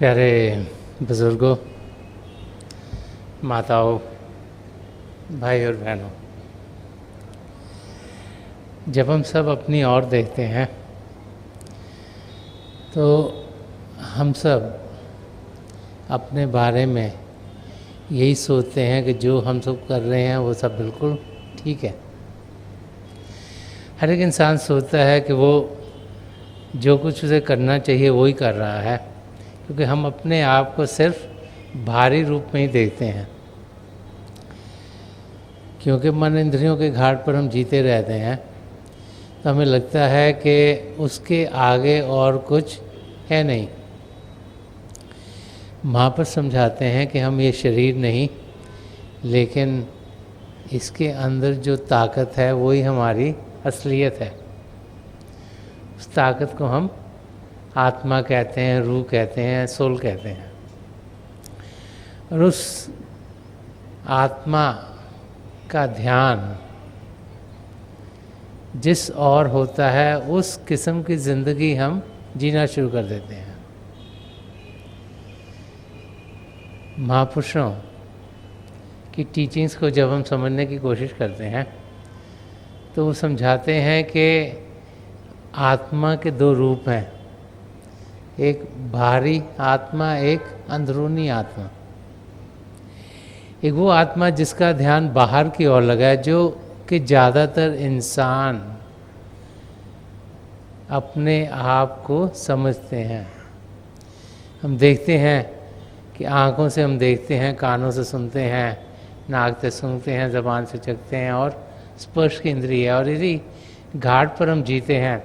प्यारे बुज़ुर्गों, माताओं, भाई और बहनों, जब हम सब अपनी ओर देखते हैं तो हम सब अपने बारे में यही सोचते हैं कि जो हम सब कर रहे हैं वो सब बिल्कुल ठीक है। हर एक इंसान सोचता है कि वो जो कुछ उसे करना चाहिए वो ही कर रहा है, क्योंकि हम अपने आप को सिर्फ बाहरी रूप में ही देखते हैं। क्योंकि मन इंद्रियों के घाट पर हम जीते रहते हैं तो हमें लगता है कि उसके आगे और कुछ है नहीं। महापुरुष समझाते हैं कि हम ये शरीर नहीं, लेकिन इसके अंदर जो ताकत है वही हमारी असलियत है। उस ताकत को हम आत्मा कहते हैं, रूह कहते हैं, सोल कहते हैं। और उस आत्मा का ध्यान जिस और होता है उस किस्म की ज़िंदगी हम जीना शुरू कर देते हैं। महापुरुषों की टीचिंग्स को जब हम समझने की कोशिश करते हैं तो वो समझाते हैं कि आत्मा के दो रूप हैं, एक बाहरी आत्मा, एक अंदरूनी आत्मा। एक वो आत्मा जिसका ध्यान बाहर की ओर लगा है, जो कि ज़्यादातर इंसान अपने आप को समझते हैं। हम देखते हैं कि आँखों से हम देखते हैं, कानों से सुनते हैं, नाक से सूंघते हैं, ज़बान से चखते हैं और स्पर्श की इंद्रिय है, और इसी घाट पर हम जीते हैं।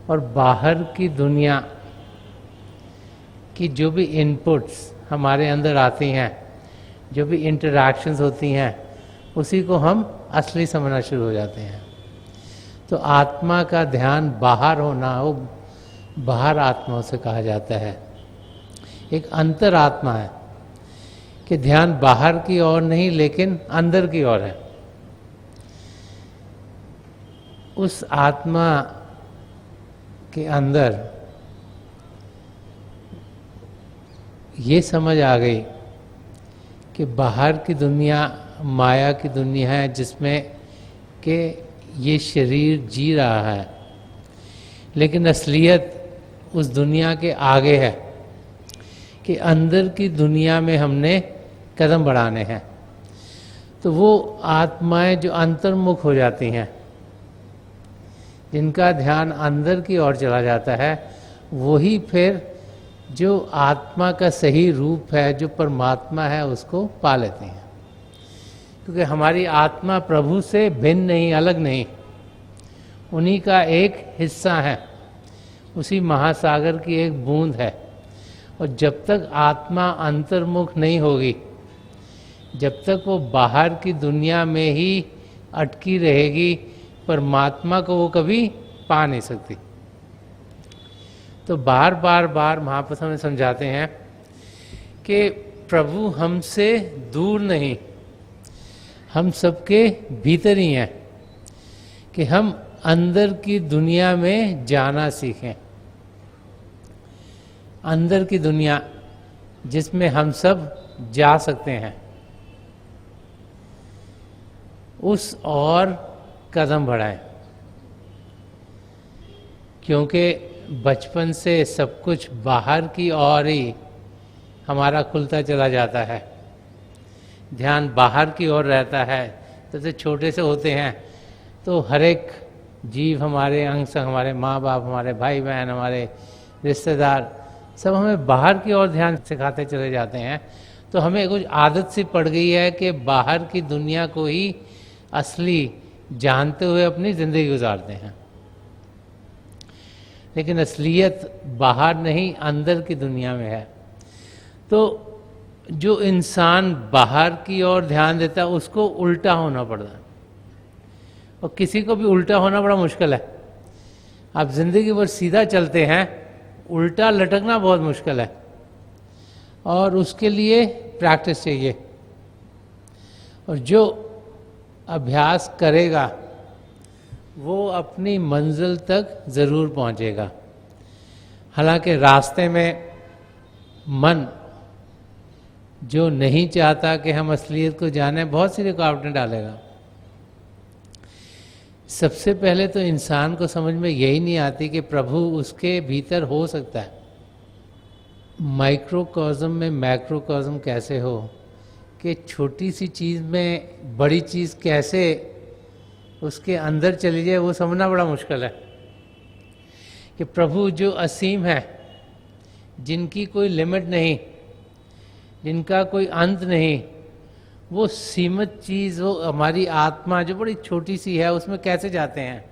और बाहर की दुनिया कि जो भी इनपुट्स हमारे अंदर आती हैं, जो भी इंटरैक्शंस होती हैं, उसी को हम असली समझना शुरू हो जाते हैं। तो आत्मा का ध्यान बाहर होना, वो बाहर आत्मा उसे कहा जाता है। एक अंतर आत्मा है कि ध्यान बाहर की ओर नहीं लेकिन अंदर की ओर है। उस आत्मा के अंदर ये समझ आ गई कि बाहर की दुनिया माया की दुनिया है, जिसमें कि ये शरीर जी रहा है, लेकिन असलियत उस दुनिया के आगे है कि अंदर की दुनिया में हमने कदम बढ़ाने हैं। तो वो आत्माएं जो अंतर्मुख हो जाती हैं, जिनका ध्यान अंदर की ओर चला जाता है, वही फिर जो आत्मा का सही रूप है, जो परमात्मा है, उसको पा लेते हैं। क्योंकि हमारी आत्मा प्रभु से भिन्न नहीं, अलग नहीं, उन्हीं का एक हिस्सा है, उसी महासागर की एक बूंद है। और जब तक आत्मा अंतर्मुख नहीं होगी, जब तक वो बाहर की दुनिया में ही अटकी रहेगी, परमात्मा को वो कभी पा नहीं सकती। तो बार बार महापुरुष हमें समझाते हैं कि प्रभु हमसे दूर नहीं, हम सबके भीतर ही हैं, कि हम अंदर की दुनिया में जाना सीखें। अंदर की दुनिया जिसमें हम सब जा सकते हैं, उस और कदम बढ़ाएं। क्योंकि बचपन से सब कुछ बाहर की ओर ही हमारा खुलता चला जाता है, ध्यान बाहर की ओर रहता है। जैसे छोटे से होते हैं तो हर एक जीव, हमारे अंग संग, हमारे माँ बाप, हमारे भाई बहन, हमारे रिश्तेदार, सब हमें बाहर की ओर ध्यान सिखाते चले जाते हैं। तो हमें कुछ आदत सी पड़ गई है कि बाहर की दुनिया को ही असली जानते हुए अपनी ज़िंदगी गुजारते हैं। लेकिन असलियत बाहर नहीं, अंदर की दुनिया में है। तो जो इंसान बाहर की ओर ध्यान देता है, उसको उल्टा होना पड़ता है, और किसी को भी उल्टा होना बड़ा मुश्किल है। आप जिंदगी भर सीधा चलते हैं, उल्टा लटकना बहुत मुश्किल है, और उसके लिए प्रैक्टिस चाहिए। और जो अभ्यास करेगा वो अपनी मंजिल तक ज़रूर पहुंचेगा। हालांकि रास्ते में मन जो नहीं चाहता कि हम असलियत को जाने, बहुत सी रुकावटें डालेगा। सबसे पहले तो इंसान को समझ में यही नहीं आती कि प्रभु उसके भीतर हो सकता है। माइक्रोकॉस्म में मैक्रोकॉस्म कैसे हो, कि छोटी सी चीज़ में बड़ी चीज़ कैसे उसके अंदर चली जाए, वो समझना बड़ा मुश्किल है। कि प्रभु जो असीम है, जिनकी कोई लिमिट नहीं, जिनका कोई अंत नहीं, वो सीमित चीज़, वो हमारी आत्मा जो बड़ी छोटी सी है, उसमें कैसे जाते हैं,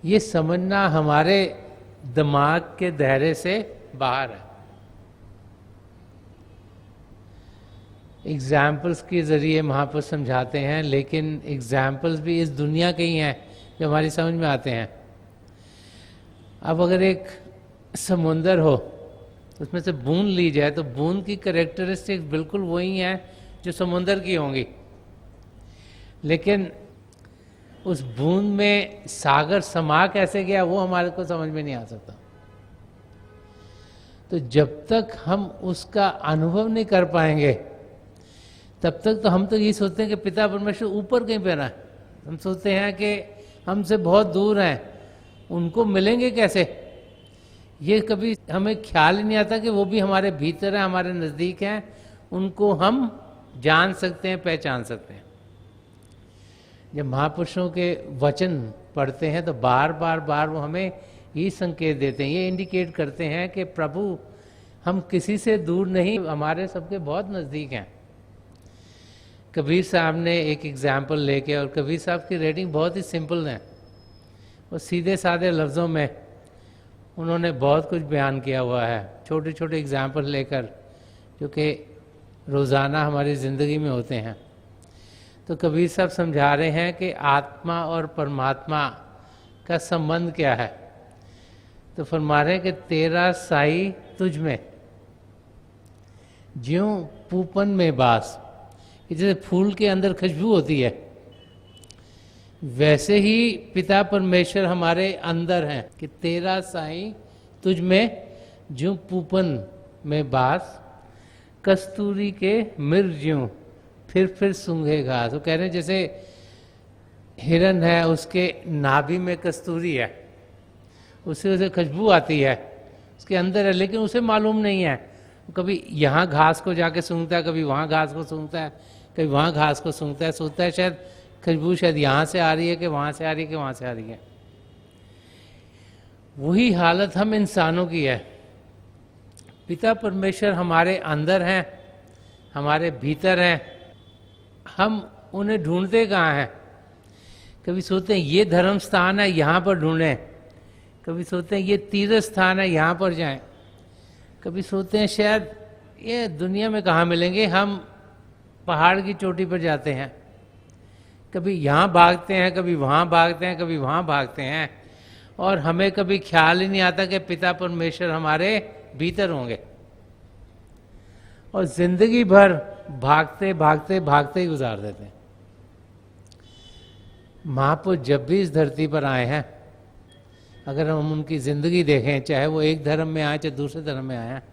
ये समझना हमारे दिमाग के दायरे से बाहर है। एग्जाम्पल्स के ज़रिए महापुरुष समझाते हैं, लेकिन एग्जाम्पल्स भी इस दुनिया के ही हैं जो हमारी समझ में आते हैं। अब अगर एक समुंदर हो, उसमें से बूंद ली जाए, तो बूंद की कैरेक्टरिस्टिक्स बिल्कुल वही हैं जो समुंदर की होंगी, लेकिन उस बूंद में सागर समा कैसे गया, वो हमारे को समझ में नहीं आ सकता। तो जब तक हम उसका अनुभव नहीं कर पाएंगे, तब तक तो हम तो ये सोचते हैं कि पिता परमेश्वर ऊपर कहीं पे ना है। हम सोचते हैं कि हमसे बहुत दूर हैं, उनको मिलेंगे कैसे। ये कभी हमें ख्याल ही नहीं आता कि वो भी हमारे भीतर हैं, हमारे नज़दीक हैं, उनको हम जान सकते हैं, पहचान सकते हैं। जब महापुरुषों के वचन पढ़ते हैं तो बार बार वो हमें ये संकेत देते हैं, ये इंडिकेट करते हैं कि प्रभु हम किसी से दूर नहीं, हमारे सबके बहुत नज़दीक हैं। कबीर साहब ने एक एग्जाम्पल लेके, और कबीर साहब की रेटिंग बहुत ही सिंपल है, वो सीधे साधे लफ्ज़ों में उन्होंने बहुत कुछ बयान किया हुआ है, छोटे छोटे एग्जाम्पल लेकर, जो कि रोज़ाना हमारी ज़िंदगी में होते हैं। तो कबीर साहब समझा रहे हैं कि आत्मा और परमात्मा का संबंध क्या है। तो फरमा रहे हैं कि तेरा साई तुझ में, ज्यों पूपन में बास, जैसे फूल के अंदर खुशबू होती है, वैसे ही पिता परमेश्वर हमारे अंदर हैं। कि तेरा साईं तुझ में ज्यों पूपन में बास, कस्तूरी के मिर ज्यों फिर सूंघे घास। वो कह रहे हैं जैसे हिरन है, उसके नाभि में कस्तूरी है, उससे उसे खुशबू आती है, उसके अंदर है, लेकिन उसे मालूम नहीं है। कभी यहाँ घास को जाके सूंघता है, कभी वहाँ घास को सूंघता है, कभी वहाँ घास को सूंघता है, सोचता है शायद खुशबू शायद यहाँ से आ रही है कि वहाँ से आ रही है कि वहाँ से आ रही है। वही हालत हम इंसानों की है। पिता परमेश्वर हमारे अंदर हैं, हमारे भीतर हैं, हम उन्हें ढूंढते कहाँ हैं। कभी सोचते हैं ये धर्म स्थान है, यहाँ पर ढूंढें, कभी सोचते हैं ये तीर्थ स्थान है, यहाँ पर जाएं, कभी सोचते हैं शायद ये दुनिया में कहाँ मिलेंगे, हम पहाड़ की चोटी पर जाते हैं, कभी यहाँ भागते हैं, कभी वहाँ भागते हैं, कभी वहाँ भागते हैं, और हमें कभी ख्याल ही नहीं आता कि पिता परमेश्वर हमारे भीतर होंगे। और जिंदगी भर भागते भागते भागते ही गुजार देते हैं। महापुरुष जब भी इस धरती पर आए हैं, अगर हम उनकी ज़िंदगी देखें, चाहे वो एक धर्म में आए चाहे दूसरे धर्म में आए हैं,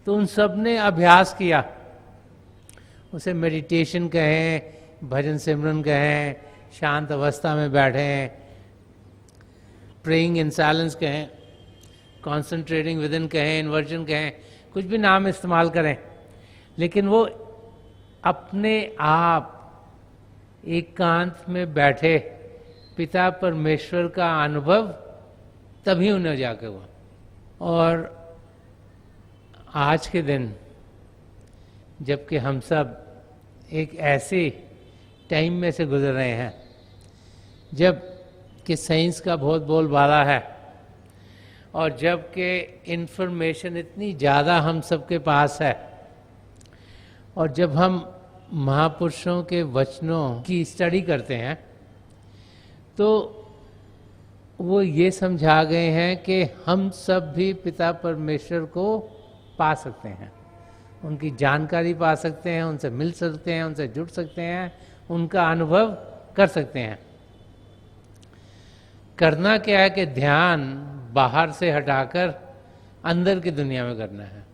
तो उन सब ने अभ्यास किया। उसे मेडिटेशन कहें, भजन सिमरन कहें, शांत अवस्था में बैठें, प्रेइंग इन साइलेंस कहें, कॉन्सेंट्रेटिंग विद इन कहें, इन्वर्जन कहें, कुछ भी नाम इस्तेमाल करें, लेकिन वो अपने आप एकांत में बैठे पिता परमेश्वर का अनुभव तभी उन्हें जाके हुआ। और आज के दिन जबकि हम सब एक ऐसे टाइम में से गुजर रहे हैं जब कि साइंस का बहुत बोलबाला है, और जब कि इन्फॉर्मेशन इतनी ज़्यादा हम सबके पास है, और जब हम महापुरुषों के वचनों की स्टडी करते हैं, तो वो ये समझा गए हैं कि हम सब भी पिता परमेश्वर को पा सकते हैं, उनकी जानकारी पा सकते हैं, उनसे मिल सकते हैं, उनसे जुड़ सकते हैं, उनका अनुभव कर सकते हैं। करना क्या है कि ध्यान बाहर से हटाकर अंदर की दुनिया में करना है।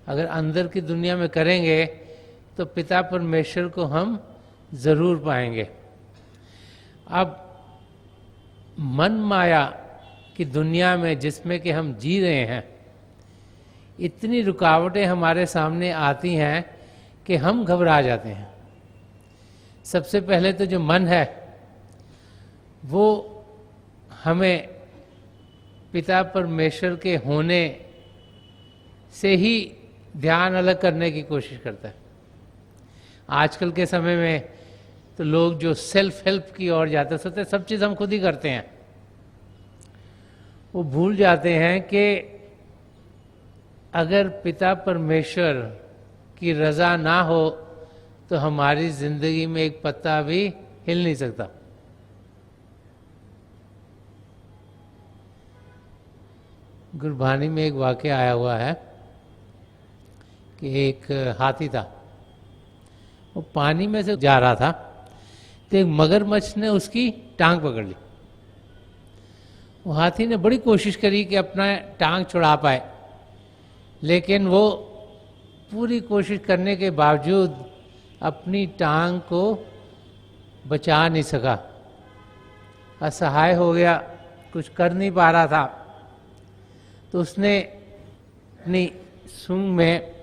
अगर अंदर की दुनिया में करेंगे तो पिता परमेश्वर को हम जरूर पाएंगे। अब मन माया की दुनिया में जिसमें कि हम जी रहे हैं, इतनी रुकावटें हमारे सामने आती हैं कि हम घबरा जाते हैं। सबसे पहले तो जो मन है वो हमें पिता परमेश्वर के होने से ही ध्यान अलग करने की कोशिश करता है। आजकल के समय में तो लोग जो सेल्फ हेल्प की ओर जाते सोचते सब चीज़ हम खुद ही करते हैं, वो भूल जाते हैं कि अगर पिता परमेश्वर की रजा ना हो तो हमारी जिंदगी में एक पत्ता भी हिल नहीं सकता। गुरबानी में एक वाक्य आया हुआ है कि एक हाथी था, वो पानी में से जा रहा था तो एक मगरमच्छ ने उसकी टांग पकड़ ली। वो हाथी ने बड़ी कोशिश करी कि अपना टांग छुड़ा पाए, लेकिन वो पूरी कोशिश करने के बावजूद अपनी टांग को बचा नहीं सका, असहाय हो गया, कुछ कर नहीं पा रहा था। तो उसने अपनी सूंड में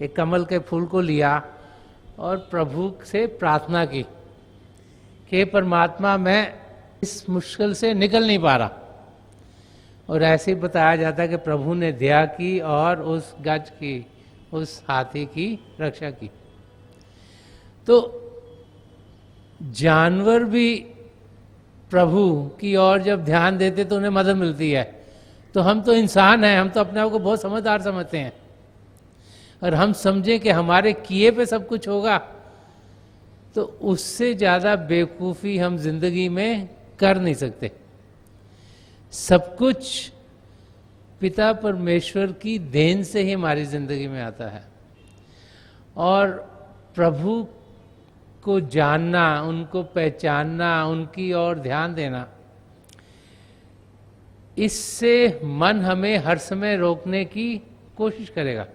एक कमल के फूल को लिया और प्रभु से प्रार्थना की कि परमात्मा मैं इस मुश्किल से निकल नहीं पा रहा। और ऐसे ही बताया जाता है कि प्रभु ने दया की और उस गज की, उस हाथी की रक्षा की। तो जानवर भी प्रभु की ओर जब ध्यान देते तो उन्हें मदद मिलती है। तो हम तो इंसान हैं, हम तो अपने आप को बहुत समझदार समझते हैं, और हम समझें कि हमारे किए पे सब कुछ होगा, तो उससे ज़्यादा बेवकूफ़ी हम जिंदगी में कर नहीं सकते। सब कुछ पिता परमेश्वर की देन से ही हमारी जिंदगी में आता है, और प्रभु को जानना, उनको पहचानना, उनकी ओर ध्यान देना, इससे मन हमें हर समय रोकने की कोशिश करेगा।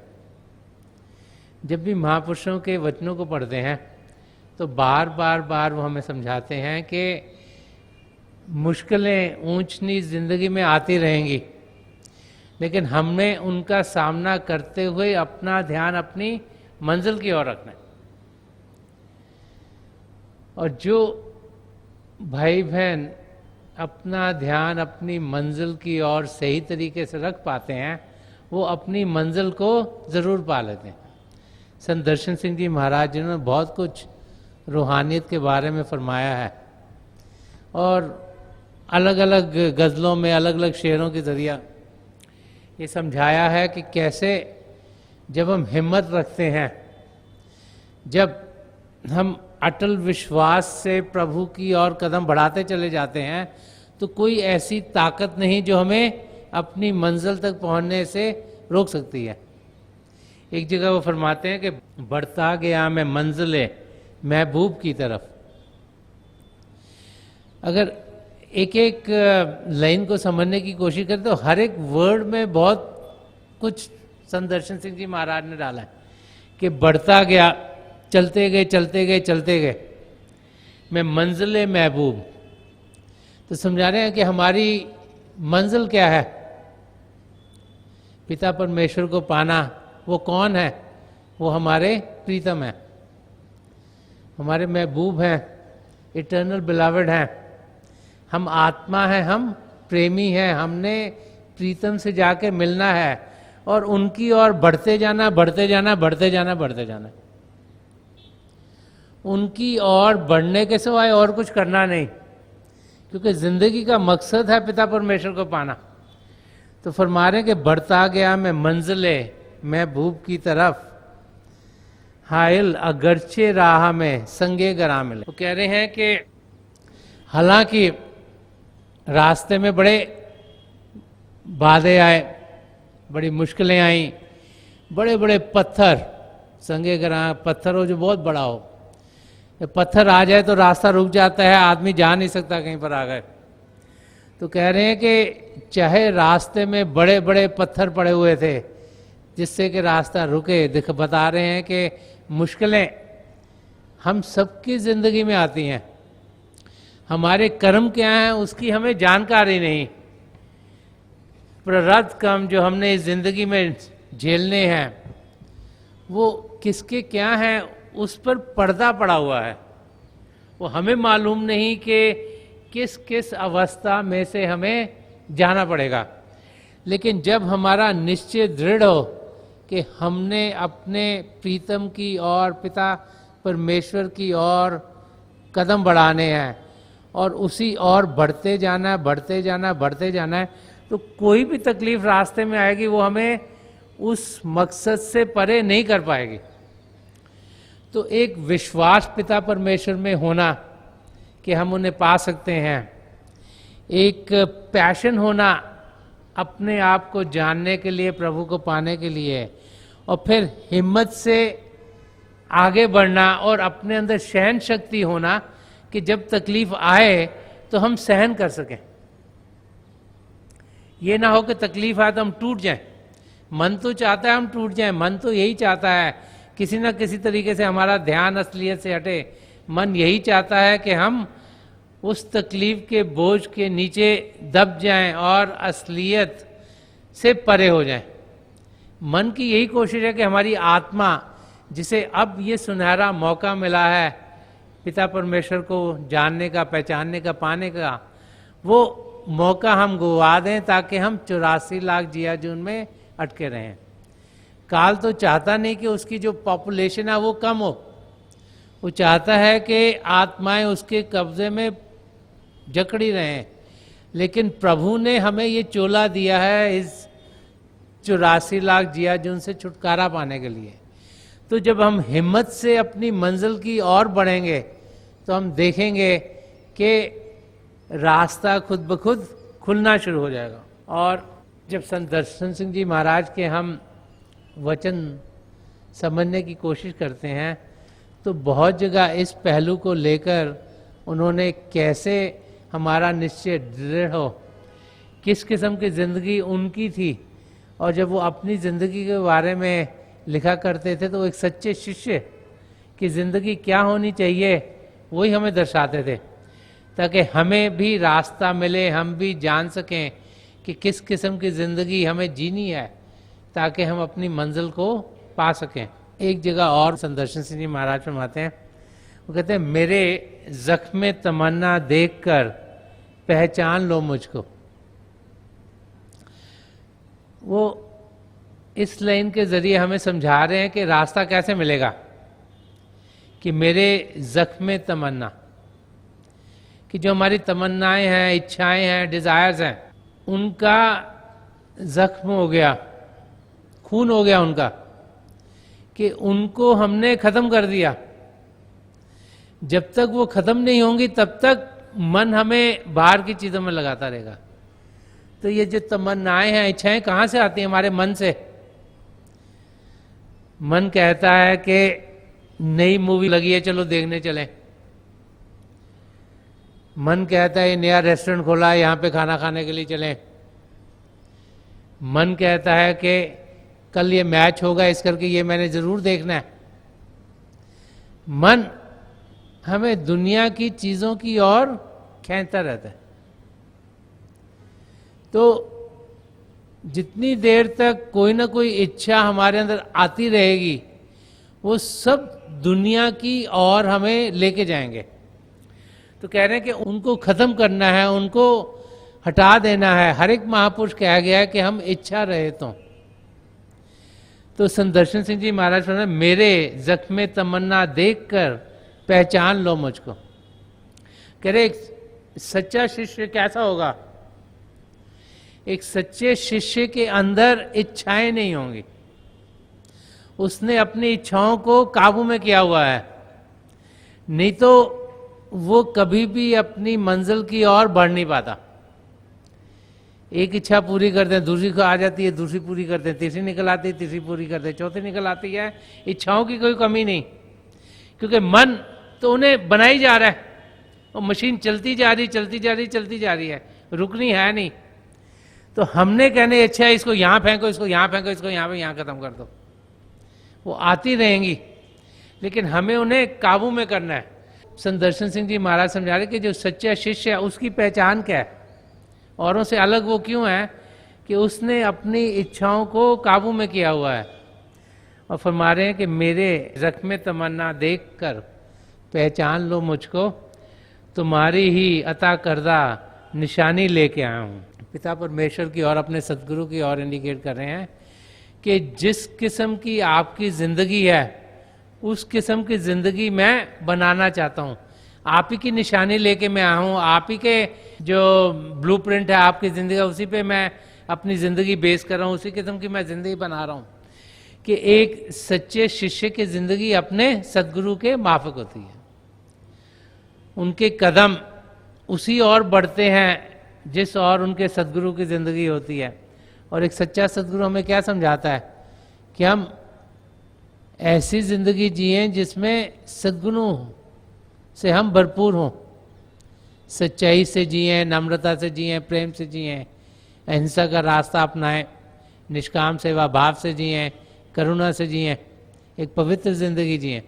जब भी महापुरुषों के वचनों को पढ़ते हैं तो बार बार वो हमें समझाते हैं कि मुश्किलें ऊंच नीच जिंदगी में आती रहेंगी, लेकिन हमें उनका सामना करते हुए अपना ध्यान अपनी मंजिल की ओर रखना है। और जो भाई बहन अपना ध्यान अपनी मंजिल की ओर सही तरीके से रख पाते हैं, वो अपनी मंजिल को ज़रूर पा लेते हैं। संत दर्शन सिंह जी महाराज जिन्होंने बहुत कुछ रूहानियत के बारे में फरमाया है, और अलग अलग गज़लों में अलग अलग शेरों के ज़रिया ये समझाया है कि कैसे जब हम हिम्मत रखते हैं, जब हम अटल विश्वास से प्रभु की ओर कदम बढ़ाते चले जाते हैं, तो कोई ऐसी ताकत नहीं जो हमें अपनी मंजिल तक पहुंचने से रोक सकती है। एक जगह वो फरमाते हैं कि बढ़ता गया मैं मंजिले महबूब की तरफ। अगर एक एक लाइन को समझने की कोशिश करें तो हर एक वर्ड में बहुत कुछ संत दर्शन सिंह जी महाराज ने डाला है कि बढ़ता गया, चलते गए चलते गए चलते गए मैं मंजिले महबूब। तो समझा रहे हैं कि हमारी मंजिल क्या है, पिता परमेश्वर को पाना। वो कौन है? वो हमारे प्रीतम हैं, हमारे महबूब हैं, इटर्नल बिलावड हैं। हम आत्मा हैं, हम प्रेमी हैं, हमने प्रीतम से जाके मिलना है और उनकी ओर बढ़ते जाना, बढ़ते जाना, बढ़ते जाना, बढ़ते जाना। उनकी ओर बढ़ने के सिवाय और कुछ करना नहीं, क्योंकि जिंदगी का मकसद है पिता परमेश्वर को पाना। तो फरमा रहे कि बढ़ता गया मैं मंजिले महबूब की तरफ, हायल अगरचे राह में संगे गरा मिले। वो कह रहे हैं कि हालांकि रास्ते में बड़े बाधे आए, बड़ी मुश्किलें आई, बड़े बड़े पत्थर, संगे गरा पत्थर हो जो बहुत बड़ा हो, पत्थर आ जाए तो रास्ता रुक जाता है, आदमी जा नहीं सकता कहीं पर आ गए। तो कह रहे हैं कि चाहे रास्ते में बड़े बड़े पत्थर पड़े हुए थे, जिससे कि रास्ता रुके। बता रहे हैं कि मुश्किलें हम सबकी ज़िंदगी में आती हैं, हमारे कर्म क्या हैं उसकी हमें जानकारी नहीं। प्रारब्ध कर्म जो हमने इस ज़िंदगी में झेलने हैं वो किसके क्या हैं उस पर पर्दा पड़ा हुआ है। वो हमें मालूम नहीं कि किस किस अवस्था में से हमें जाना पड़ेगा। लेकिन जब हमारा निश्चय दृढ़ हो कि हमने अपने प्रीतम की और पिता परमेश्वर की ओर कदम बढ़ाने हैं और उसी और बढ़ते जाना है, बढ़ते जाना है, बढ़ते जाना है, तो कोई भी तकलीफ रास्ते में आएगी वो हमें उस मकसद से परे नहीं कर पाएगी। तो एक विश्वास पिता परमेश्वर में होना कि हम उन्हें पा सकते हैं, एक पैशन होना अपने आप को जानने के लिए, प्रभु को पाने के लिए, और फिर हिम्मत से आगे बढ़ना और अपने अंदर सहन शक्ति होना कि जब तकलीफ आए तो हम सहन कर सकें। ये ना हो कि तकलीफ आए तो हम टूट जाएं। मन तो चाहता है हम टूट जाएं, मन तो यही चाहता है किसी ना किसी तरीके से हमारा ध्यान असलियत से हटे। मन यही चाहता है कि हम उस तकलीफ के बोझ के नीचे दब जाएं और असलियत से परे हो जाएं। मन की यही कोशिश है कि हमारी आत्मा, जिसे अब ये सुनहरा मौका मिला है पिता परमेश्वर को जानने का, पहचानने का, पाने का, वो मौका हम गवा दें ताकि हम 84 लाख जिया जून में अटके रहें। काल तो चाहता नहीं कि उसकी जो पॉपुलेशन है वो कम हो, वो चाहता है कि आत्माएं उसके कब्जे में जकड़ी रहें। लेकिन प्रभु ने हमें ये चोला दिया है इस 84 लाख जिया जून से छुटकारा पाने के लिए। तो जब हम हिम्मत से अपनी मंजिल की ओर बढ़ेंगे तो हम देखेंगे कि रास्ता खुद ब खुद खुलना शुरू हो जाएगा। और जब संत दर्शन सिंह जी महाराज के हम वचन समझने की कोशिश करते हैं तो बहुत जगह इस पहलू को लेकर उन्होंने कैसे हमारा निश्चय दृढ़ हो, किस किस्म की ज़िंदगी उनकी थी, और जब वो अपनी ज़िंदगी के बारे में लिखा करते थे तो एक सच्चे शिष्य की ज़िंदगी क्या होनी चाहिए वही हमें दर्शाते थे, ताकि हमें भी रास्ता मिले, हम भी जान सकें कि किस किस्म की ज़िंदगी हमें जीनी है ताकि हम अपनी मंजिल को पा सकें। एक जगह और संत दर्शन सिंह जी महाराज फरमाते हैं, वो कहते हैं मेरे जख्म तमन्ना देखकर पहचान लो मुझको। वो इस लाइन के जरिए हमें समझा रहे हैं कि रास्ता कैसे मिलेगा, कि मेरे जख्म तमन्ना, कि जो हमारी तमन्नाएं हैं, इच्छाएं हैं, डिजायर्स हैं, उनका जख्म हो गया, खून हो गया उनका, कि उनको हमने खत्म कर दिया। जब तक वो खत्म नहीं होंगी तब तक मन हमें बाहर की चीजों में लगाता रहेगा। तो ये जो तमन्नाएं हैं, इच्छाएं कहां से आती हैं? हमारे मन से। मन कहता है कि नई मूवी लगी है चलो देखने चलें। मन कहता है नया रेस्टोरेंट खोला है यहां पे खाना खाने के लिए चलें। मन कहता है कि कल ये मैच होगा इस करके ये मैंने जरूर देखना है। मन हमें दुनिया की चीजों की ओर खींचता रहता है। तो जितनी देर तक कोई ना कोई इच्छा हमारे अंदर आती रहेगी वो सब दुनिया की ओर हमें लेके जाएंगे। तो कह रहे हैं कि उनको खत्म करना है, उनको हटा देना है। हर एक महापुरुष कहा गया है कि हम इच्छा रहे तो संत दर्शन सिंह जी महाराज ने मेरे जख्म तमन्ना देखकर पहचान लो मुझको। कह रहे एक सच्चा शिष्य कैसा होगा? एक सच्चे शिष्य के अंदर इच्छाएं नहीं होंगी, उसने अपनी इच्छाओं को काबू में किया हुआ है, नहीं तो वो कभी भी अपनी मंजिल की ओर बढ़ नहीं पाता। एक इच्छा पूरी करते हैं, दूसरी को आ जाती है, दूसरी पूरी करते हैं, तीसरी निकल आती है, तीसरी पूरी करते हैं, चौथी निकल आती है। इच्छाओं की कोई कमी नहीं, क्योंकि मन तो उन्हें बनाई जा रहा है और मशीन चलती जा रही, चलती जा रही, चलती जा रही है, रुकनी है नहीं। तो हमने कहने अच्छा इसको यहाँ फेंको, इसको यहाँ फेंको, इसको यहाँ पे यहाँ खत्म कर दो, वो आती रहेंगी, लेकिन हमें उन्हें काबू में करना है। संत दर्शन सिंह जी महाराज समझा रहे कि जो सच्चा शिष्य है उसकी पहचान क्या है, औरों से अलग वो क्यों है कि उसने अपनी इच्छाओं को काबू में किया हुआ है। और फरमा रहे हैं कि मेरे जख्म तमन्ना देख कर पहचान लो मुझको, तुम्हारी ही अता करदा निशानी लेके आया हूँ। पिता परमेश्वर की ओर, अपने सदगुरु की ओर इंडिकेट कर रहे हैं कि जिस किस्म की आपकी ज़िंदगी है उस किस्म की ज़िंदगी मैं बनाना चाहता हूँ। आप ही की निशानी लेके मैं आया हूँ, आप ही के जो ब्लूप्रिंट है आपकी ज़िंदगी का, उसी पे मैं अपनी ज़िंदगी बेस कर रहा हूँ, उसी किस्म की मैं ज़िंदगी बना रहा हूँ कि एक सच्चे शिष्य की ज़िंदगी अपने सदगुरु के माफक होती है। उनके कदम उसी ओर बढ़ते हैं जिस और उनके सदगुरु की ज़िंदगी होती है। और एक सच्चा सदगुरु हमें क्या समझाता है कि हम ऐसी ज़िंदगी जिएं जिसमें सद्गुणों से हम भरपूर हों, सच्चाई से जिएं, नम्रता से जिएं, प्रेम से जिएं, अहिंसा का रास्ता अपनाएं, निष्काम सेवा भाव से जिएं, करुणा से जिएं, एक पवित्र ज़िंदगी जिएं।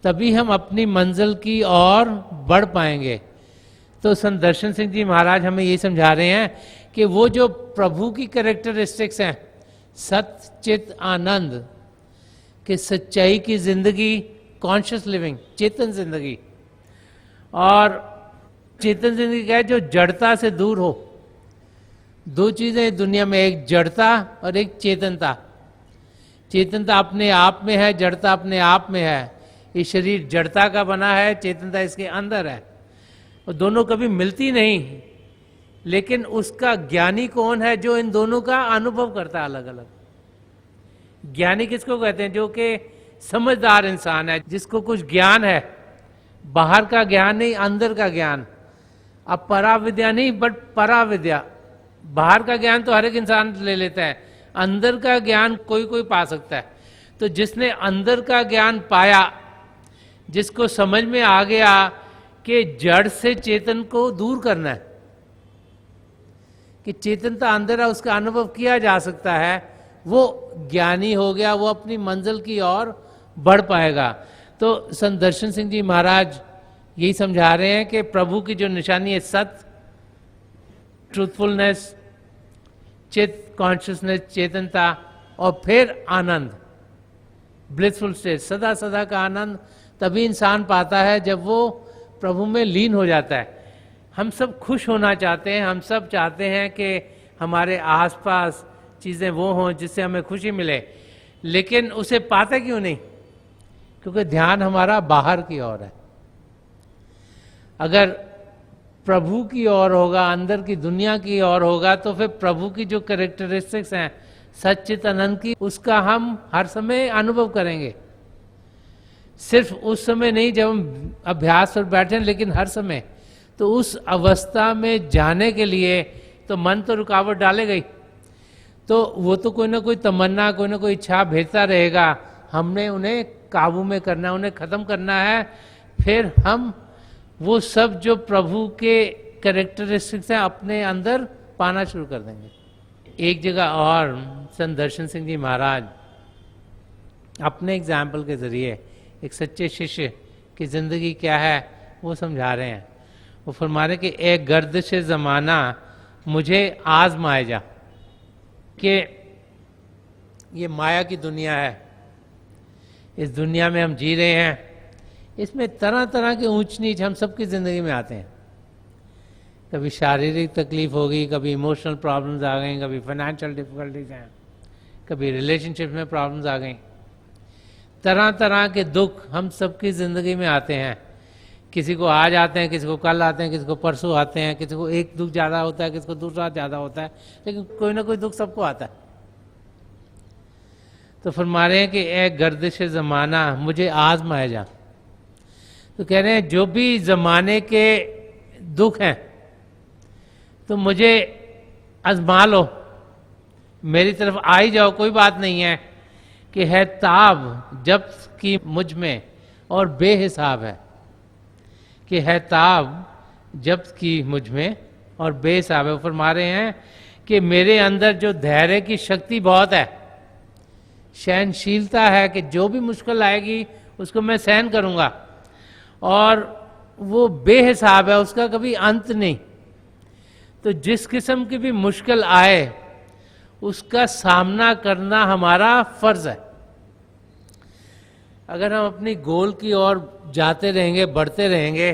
तभी हम अपनी मंजिल की ओर बढ़ पाएंगे। तो संत दर्शन सिंह जी महाराज हमें ये समझा रहे हैं कि वो जो प्रभु की कैरेक्टरिस्टिक्स हैं, सत्य चित आनंद, कि सच्चाई की जिंदगी, कॉन्शियस लिविंग, चेतन जिंदगी, और चेतन जिंदगी क्या है जो जड़ता से दूर हो। दो चीजें दुनिया में, एक जड़ता और एक चेतनता। चेतनता अपने आप में है, जड़ता अपने आप में है। ये शरीर जड़ता का बना है, चेतनता इसके अंदर है, और दोनों कभी मिलती नहीं। लेकिन उसका ज्ञानी कौन है जो इन दोनों का अनुभव करता है अलग अलग। ज्ञानी किसको कहते हैं? जो कि समझदार इंसान है, जिसको कुछ ज्ञान है, बाहर का ज्ञान नहीं, अंदर का ज्ञान। अब पराविद्या नहीं, बट पराविद्या। बाहर का ज्ञान तो हर एक इंसान ले लेता है, अंदर का ज्ञान कोई कोई पा सकता है। तो जिसने अंदर का ज्ञान पाया, जिसको समझ में आ गया कि जड़ से चेतन को दूर करना है, कि चेतनता अंदर है, उसका अनुभव किया जा सकता है, वो ज्ञानी हो गया, वो अपनी मंजिल की ओर बढ़ पाएगा। तो संत दर्शन सिंह जी महाराज यही समझा रहे हैं कि प्रभु की जो निशानी है, सत्य, ट्रूथफुलनेस, चित, कॉन्शियसनेस, चेतनता, और फिर आनंद, ब्लिसफुल स्टेट, सदा सदा का आनंद तभी इंसान पाता है जब वो प्रभु में लीन हो जाता है। हम सब खुश होना चाहते हैं, हम सब चाहते हैं कि हमारे आसपास चीज़ें वो हों जिससे हमें खुशी मिले, लेकिन उसे पाते क्यों नहीं? क्योंकि ध्यान हमारा बाहर की ओर है। अगर प्रभु की ओर होगा, अंदर की दुनिया की ओर होगा, तो फिर प्रभु की जो कैरेक्टरिस्टिक्स हैं सच्चित आनंद की, उसका हम हर समय अनुभव करेंगे। सिर्फ उस समय नहीं जब हम अभ्यास पर बैठे, लेकिन हर समय। तो उस अवस्था में जाने के लिए तो मन तो रुकावट डालेगा ही, तो वो तो कोई ना कोई तमन्ना, कोई ना कोई इच्छा भेजता रहेगा। हमने उन्हें काबू में करना है, उन्हें ख़त्म करना है। फिर हम वो सब जो प्रभु के कैरेक्टरिस्टिक्स हैं अपने अंदर पाना शुरू कर देंगे। एक जगह और संत दर्शन सिंह जी महाराज अपने एग्जाम्पल के ज़रिए एक सच्चे शिष्य की ज़िंदगी क्या है वो समझा रहे हैं। वो फरमा रहे कि ए गर्दिश ज़माना मुझे आज़माए जा, कि ये माया की दुनिया है, इस दुनिया में हम जी रहे हैं, इसमें तरह तरह के ऊंच नीच हम सबकी ज़िंदगी में आते हैं। कभी शारीरिक तकलीफ होगी, कभी इमोशनल प्रॉब्लम्स आ गई, कभी फाइनेंशियल डिफिकल्टीज हैं, कभी रिलेशनशिप में प्रॉब्लम्स आ गई। तरह तरह के दुख हम सबकी ज़िंदगी में आते हैं। किसी को आज आते हैं, किसी को कल आते हैं, किसी को परसों आते हैं, किसी को एक दुख ज़्यादा होता है, किसी को दूसरा ज़्यादा होता है, लेकिन कोई ना कोई दुख सबको आता है। तो फरमा रहे हैं कि ए गर्दिश ज़माना मुझे आज़माए जा। तो कह रहे हैं जो भी ज़माने के दुख हैं तो मुझे आज़मा लो, मेरी तरफ आ ही जाओ, कोई बात नहीं है। कि है ताब जब की मुझ में और बेहिसाब है, कि है ताब जब की मुझ में और बेहिसाब है। वो फरमा रहे हैं कि मेरे अंदर जो धैर्य की शक्ति बहुत है, सहनशीलता है, कि जो भी मुश्किल आएगी उसको मैं सहन करूंगा, और वो बेहिसाब है, उसका कभी अंत नहीं। तो जिस किस्म की भी मुश्किल आए उसका सामना करना हमारा फर्ज है। अगर हम अपनी गोल की ओर जाते रहेंगे, बढ़ते रहेंगे,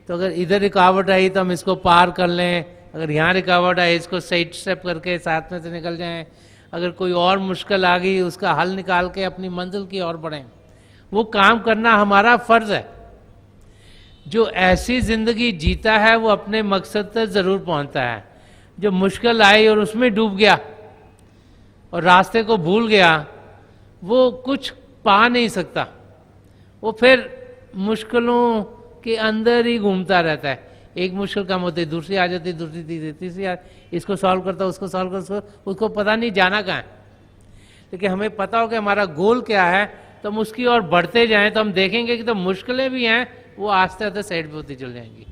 तो अगर इधर रुकावट आई तो हम इसको पार कर लें, अगर यहाँ रुकावट आई इसको साइड स्टेप करके साथ में से निकल जाएं, अगर कोई और मुश्किल आ गई उसका हल निकाल के अपनी मंजिल की ओर बढ़ें, वो काम करना हमारा फर्ज है। जो ऐसी जिंदगी जीता है वो अपने मकसद तक जरूर पहुंचता है। जो मुश्किल आई और उसमें डूब गया और रास्ते को भूल गया, वो कुछ पा नहीं सकता, वो फिर मुश्किलों के अंदर ही घूमता रहता है। एक मुश्किल कम होती है, दूसरी आ जाती है, दूसरी तीसरी इसको सॉल्व करता, उसको सॉल्व करता, उसको पता नहीं जाना कहाँ है। लेकिन हमें पता हो कि हमारा गोल क्या है, तो हम उसकी ओर बढ़ते जाएं, तो हम देखेंगे कि तो मुश्किलें भी हैं, वो आस्ते आस्ते साइड पे होती चल जाएंगी।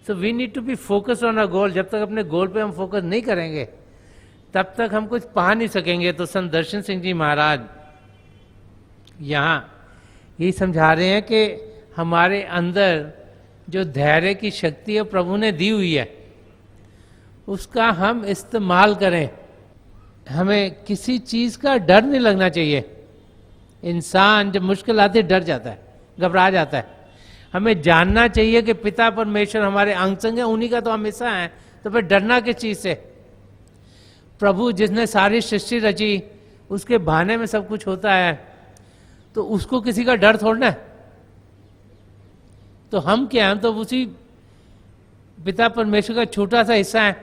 So we need to be focused on a goal. जब तक अपने गोल पे हम फोकस नहीं करेंगे तब तक हम कुछ पा नहीं सकेंगे। तो संत दर्शन सिंह जी महाराज यहाँ यही समझा रहे हैं कि हमारे अंदर जो धैर्य की शक्ति है प्रभु ने दी हुई है, उसका हम इस्तेमाल करें। हमें किसी चीज का डर नहीं लगना चाहिए। इंसान जब मुश्किल आती है डर जाता है, घबरा जाता है। हमें जानना चाहिए कि पिता परमेश्वर हमारे अंग संग है, उन्हीं का तो हम हिस्सा है, तो फिर डरना किस चीज से? प्रभु जिसने सारी सृष्टि रची, उसके बहाने में सब कुछ होता है, तो उसको किसी का डर थोड़ना है। तो हम क्या हैं? हम तो उसी पिता परमेश्वर का छोटा सा हिस्सा है।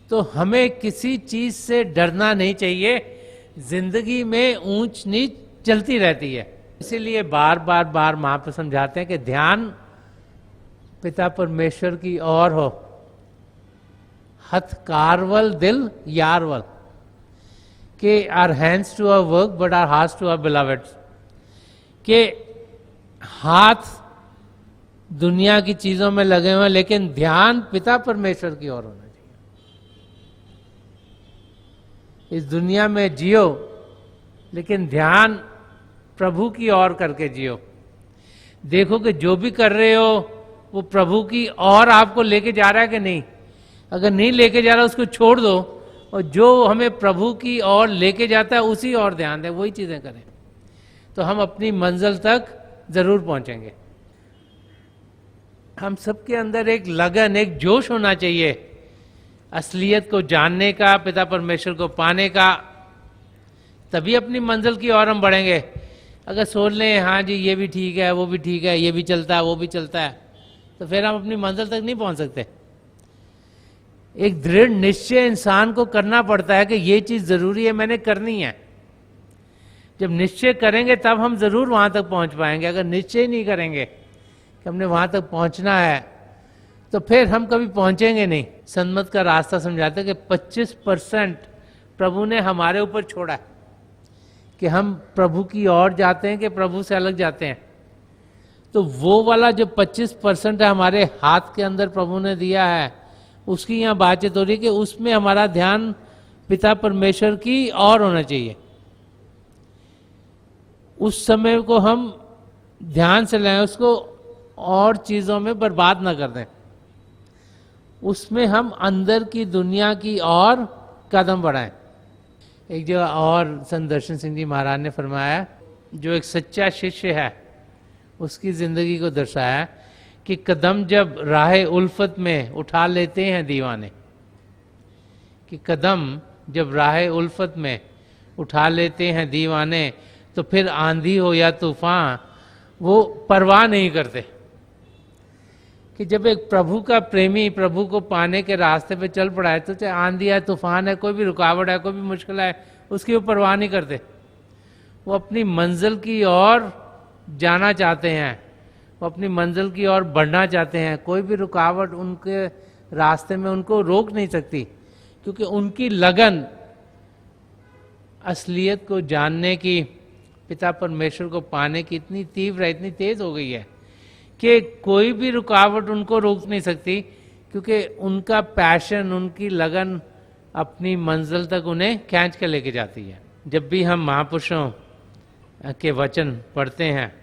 तो हमें किसी चीज से डरना नहीं चाहिए। जिंदगी में ऊंच नीच चलती रहती है, इसीलिए बार बार महाप्रभु समझाते हैं कि ध्यान पिता परमेश्वर की ओर हो, हथकारवल दिल यारवल, के our hands to our work but our hearts to our beloveds, के हाथ दुनिया की चीजों में लगे हुए लेकिन ध्यान पिता परमेश्वर की ओर होना चाहिए। इस दुनिया में जियो लेकिन ध्यान प्रभु की ओर करके जियो। देखो कि जो भी कर रहे हो वो प्रभु की ओर आपको लेके जा रहा है कि नहीं। अगर नहीं लेके जा रहा उसको छोड़ दो, और जो हमें प्रभु की ओर लेके जाता है उसी ओर ध्यान दें, वही चीजें करें, तो हम अपनी मंजिल तक जरूर पहुंचेंगे। हम सबके अंदर एक लगन, एक जोश होना चाहिए असलियत को जानने का, पिता परमेश्वर को पाने का, तभी अपनी मंजिल की ओर हम बढ़ेंगे। अगर सोच लें हाँ जी ये भी ठीक है, वो भी ठीक है, ये भी चलता है, वो भी चलता है, तो फिर हम अपनी मंजिल तक नहीं पहुंच सकते। एक दृढ़ निश्चय इंसान को करना पड़ता है कि ये चीज जरूरी है, मैंने करनी है। जब निश्चय करेंगे तब हम जरूर वहां तक पहुंच पाएंगे। अगर निश्चय नहीं करेंगे कि हमने वहां तक पहुंचना है, तो फिर हम कभी पहुंचेंगे नहीं। सन्मत का रास्ता समझाते कि 25% प्रभु ने हमारे ऊपर छोड़ा है कि हम प्रभु की ओर जाते हैं कि प्रभु से अलग जाते हैं। तो वो वाला जो 25% है हमारे हाथ के अंदर प्रभु ने दिया है, उसकी यहाँ बातचीत हो रही है कि उसमें हमारा ध्यान पिता परमेश्वर की ओर होना चाहिए। उस समय को हम ध्यान से लें, उसको और चीजों में बर्बाद ना कर दें। उसमें हम अंदर की दुनिया की ओर कदम बढ़ाएं। एक जगह और संत दर्शन सिंह जी महाराज ने फरमाया, जो एक सच्चा शिष्य है उसकी जिंदगी को दर्शाया कि कदम जब राह उल्फत में उठा लेते हैं दीवाने, कि कदम जब राह उल्फत में उठा लेते हैं दीवाने, तो फिर आंधी हो या तूफान वो परवाह नहीं करते। कि जब एक प्रभु का प्रेमी प्रभु को पाने के रास्ते पे चल पड़ा है, तो चाहे आंधी है, तूफान है, कोई भी रुकावट है, कोई भी मुश्किल है, उसकी वो परवाह नहीं करते। वो अपनी मंजिल की ओर जाना चाहते हैं, वो अपनी मंजिल की ओर बढ़ना चाहते हैं। कोई भी रुकावट उनके रास्ते में उनको रोक नहीं सकती, क्योंकि उनकी लगन असलियत को जानने की, पिता परमेश्वर को पाने की इतनी तीव्र है, इतनी तेज हो गई है कि कोई भी रुकावट उनको रोक नहीं सकती, क्योंकि उनका पैशन, उनकी लगन अपनी मंजिल तक उन्हें खींच के लेके जाती है। जब भी हम महापुरुषों के वचन पढ़ते हैं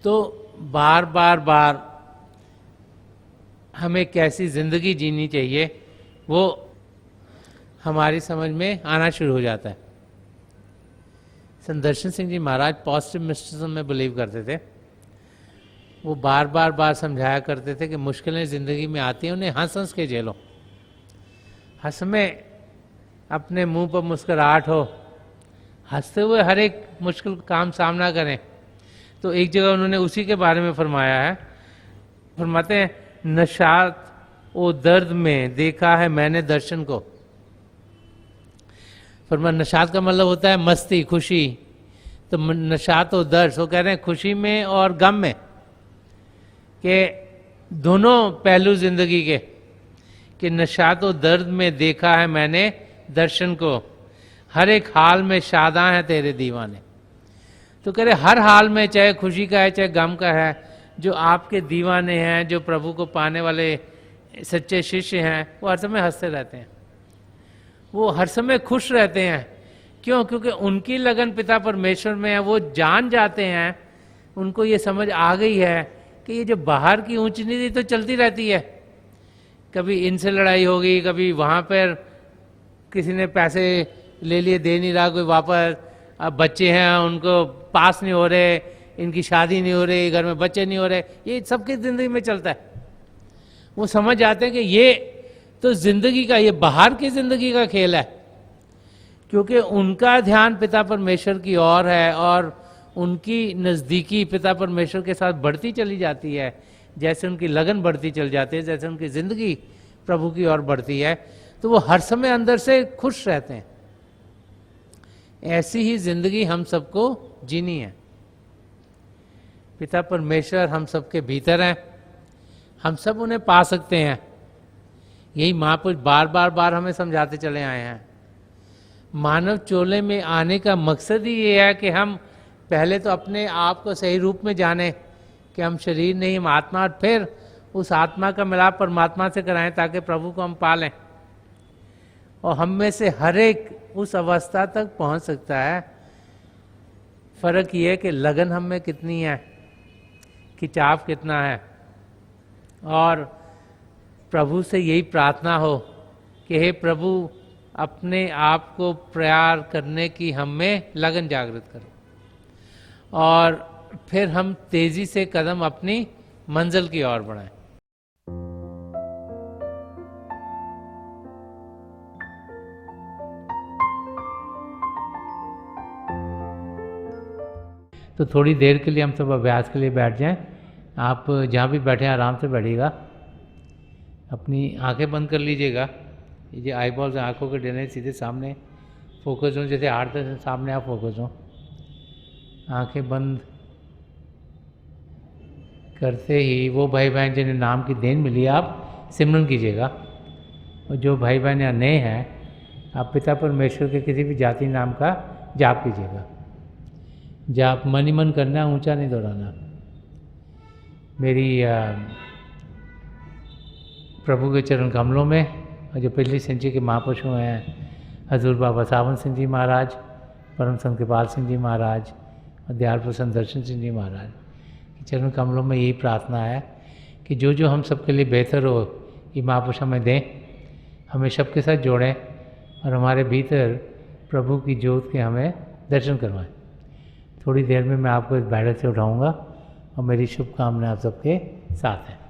तो बार बार बार हमें कैसी जिंदगी जीनी चाहिए वो हमारी समझ में आना शुरू हो जाता है। संदर्शन सिंह जी महाराज पॉजिटिव मिस्टिसिज्म में बिलीव करते थे। वो बार बार बार समझाया करते थे कि मुश्किलें ज़िंदगी में आती हैं, उन्हें हंस हंस के झेलो। हंस में अपने मुंह पर मुस्कुराहट हो, हंसते हुए हर एक मुश्किल काम सामना करें। तो एक जगह उन्होंने उसी के बारे में फरमाया है, फरमाते हैं, नशात ओ दर्द में देखा है मैंने दर्शन को। फरमा नशात का मतलब होता है मस्ती, खुशी। तो नशात ओ दर्द, वो कह रहे हैं खुशी में और गम में, कि दोनों पहलू जिंदगी के, कि नशात ओ दर्द में देखा है मैंने दर्शन को, हर एक हाल में शादा है तेरे दीवाने। तो कह रहे हर हाल में, चाहे खुशी का है चाहे गम का है, जो आपके दीवाने हैं, जो प्रभु को पाने वाले सच्चे शिष्य हैं, वो हर समय हंसते रहते हैं, वो हर समय खुश रहते हैं। क्यों? क्योंकि उनकी लगन पिता परमेश्वर में है। वो जान जाते हैं, उनको ये समझ आ गई है कि ये जो बाहर की ऊंच नीति तो चलती रहती है, कभी इनसे लड़ाई होगी, कभी वहाँ पर किसी ने पैसे ले लिए, दे नहीं रहा कोई वापस, अब बच्चे हैं उनको पास नहीं हो रहे, इनकी शादी नहीं हो रही, घर में बच्चे नहीं हो रहे, ये सबकी ज़िंदगी में चलता है। वो समझ जाते हैं कि ये तो ज़िंदगी का, ये बाहर की ज़िंदगी का खेल है, क्योंकि उनका ध्यान पिता परमेश्वर की ओर है और उनकी नज़दीकी पिता परमेश्वर के साथ बढ़ती चली जाती है। जैसे उनकी लगन बढ़ती चली जाती है, जैसे उनकी ज़िंदगी प्रभु की ओर बढ़ती है, तो वो हर समय अंदर से खुश रहते हैं। ऐसी ही ज़िंदगी हम सबको जीनी है। पिता परमेश्वर हम सबके भीतर हैं, हम सब उन्हें पा सकते हैं। यही महापुरुष बार बार बार हमें समझाते चले आए हैं। मानव चोले में आने का मकसद ही ये है कि हम पहले तो अपने आप को सही रूप में जानें कि हम शरीर नहीं, हम आत्मा, और फिर उस आत्मा का मिलाप परमात्मा से कराएं ताकि प्रभु को हम पालें। और हम में से हर एक उस अवस्था तक पहुंच सकता है। फर्क ये है कि लगन हम में कितनी है, खिंचाव कितना है। और प्रभु से यही प्रार्थना हो कि हे प्रभु, अपने आप को प्यार करने की हम में लगन जागृत करो और फिर हम तेजी से कदम अपनी मंजिल की ओर बढ़ाएं। तो थोड़ी देर के लिए हम सब अभ्यास के लिए बैठ जाएं। आप जहाँ भी बैठे हैं आराम से बैठिएगा, अपनी आंखें बंद कर लीजिएगा। ये आई बॉल्स आँखों के डरने सीधे सामने फोकस हो, जैसे हार्ट से सामने आप फोकस हो। आंखें बंद करते ही वो भाई बहन जिन्हें नाम की देन मिली आप सिमरन कीजिएगा। और जो भाई बहन यहाँ नए हैं, आप पिता परमेश्वर के किसी भी जाति नाम का जाप कीजिएगा। जाप मन ही मन करना, ऊंचा नहीं दोहराना। मेरी प्रभु के चरण कमलों में, और जो पिछली सेंचुरी के महापुरुषों हैं, हजूर बाबा सावन सिंह जी महाराज, परम संत कृपाल सिंह जी महाराज और दयाल प्रसन्न दर्शन सिंह जी महाराज के चरण कमलों में यही प्रार्थना है कि जो जो हम सबके लिए बेहतर हो, ये महापुरुष हमें दें, हमें सबके साथ जोड़ें और हमारे भीतर प्रभु की ज्योत के हमें दर्शन करवाएं। थोड़ी देर में मैं आपको इस बैठक से उठाऊँगा और मेरी शुभकामनाएं आप सबके साथ हैं।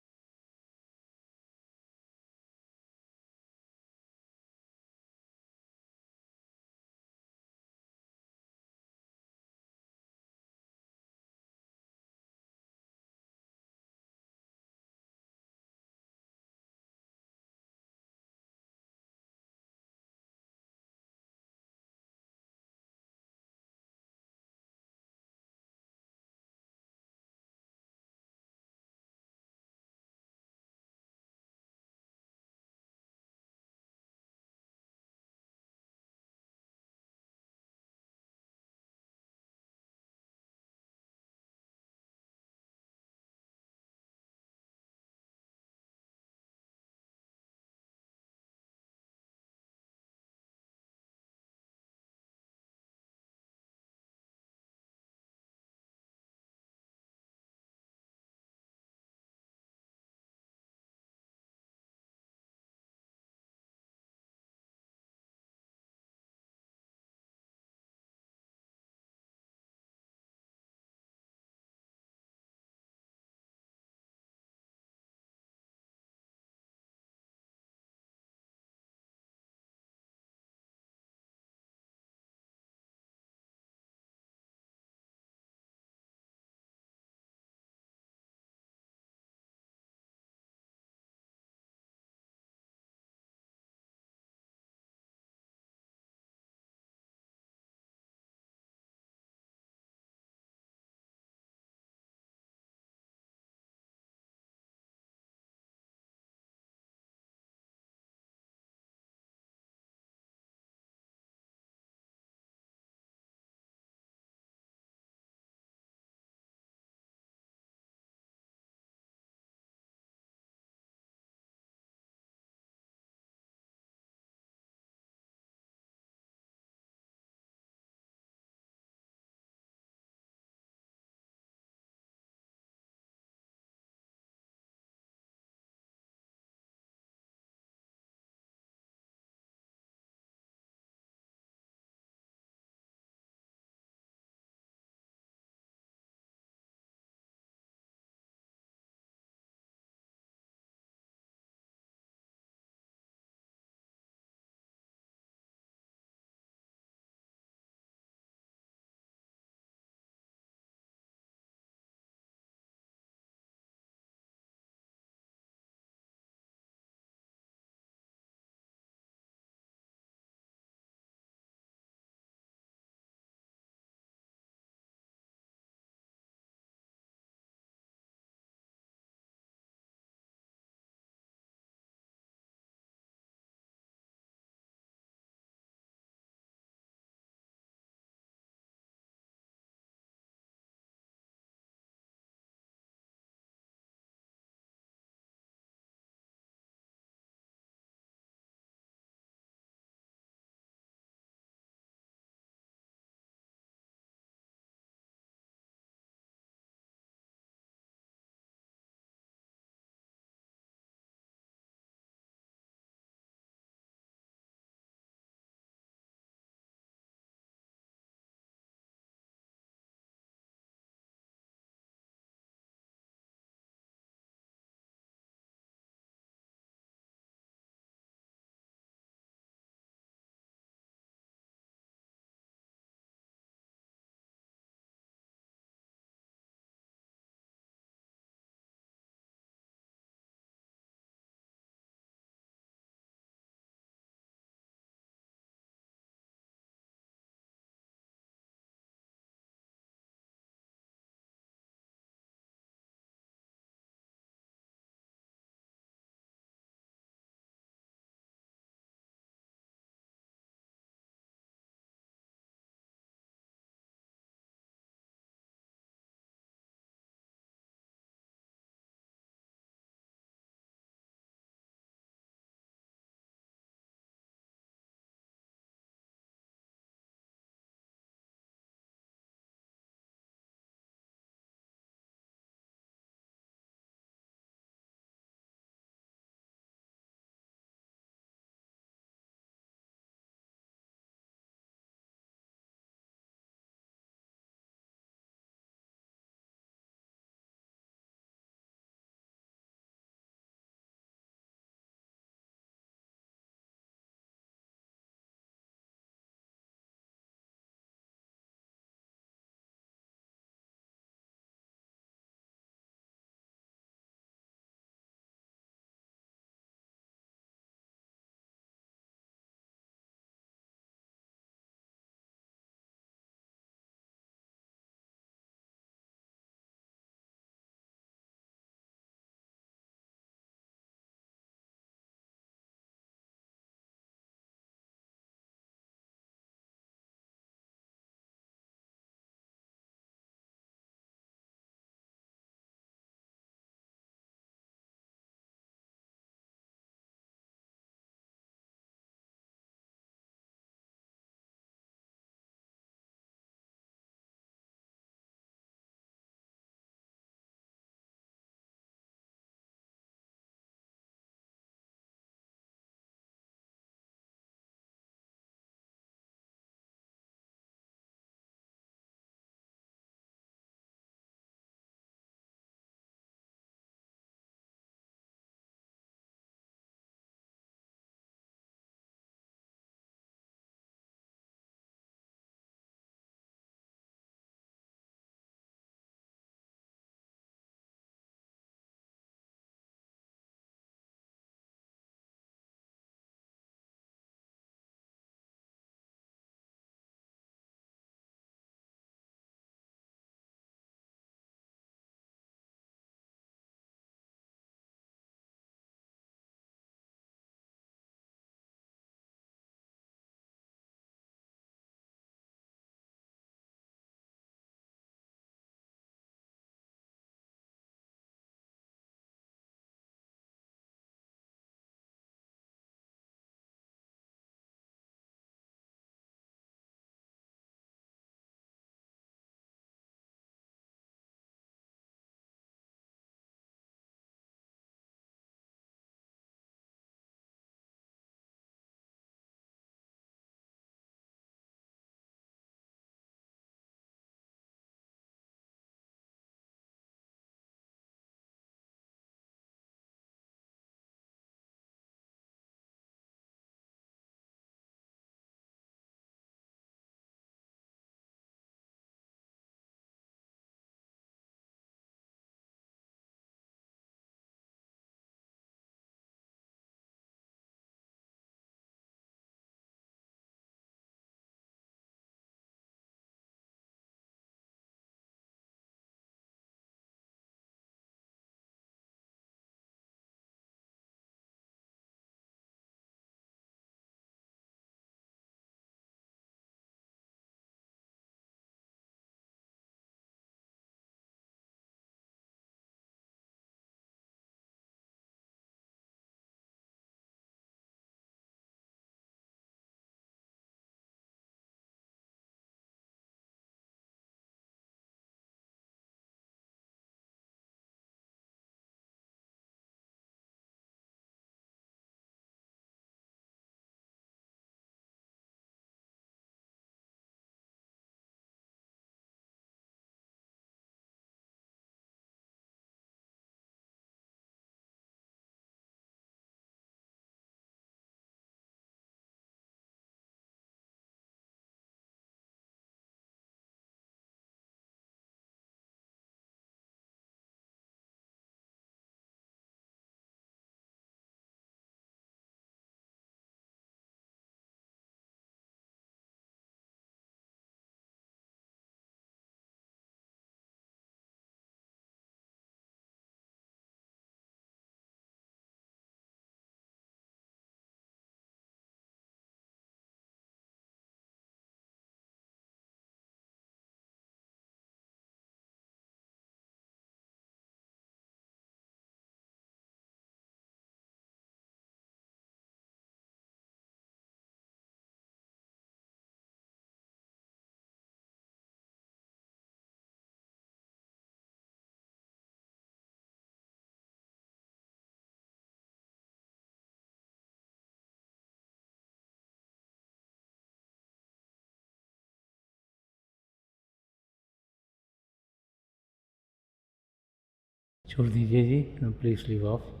छोड़ दीजिए जी, प्लीज लीव ऑफ।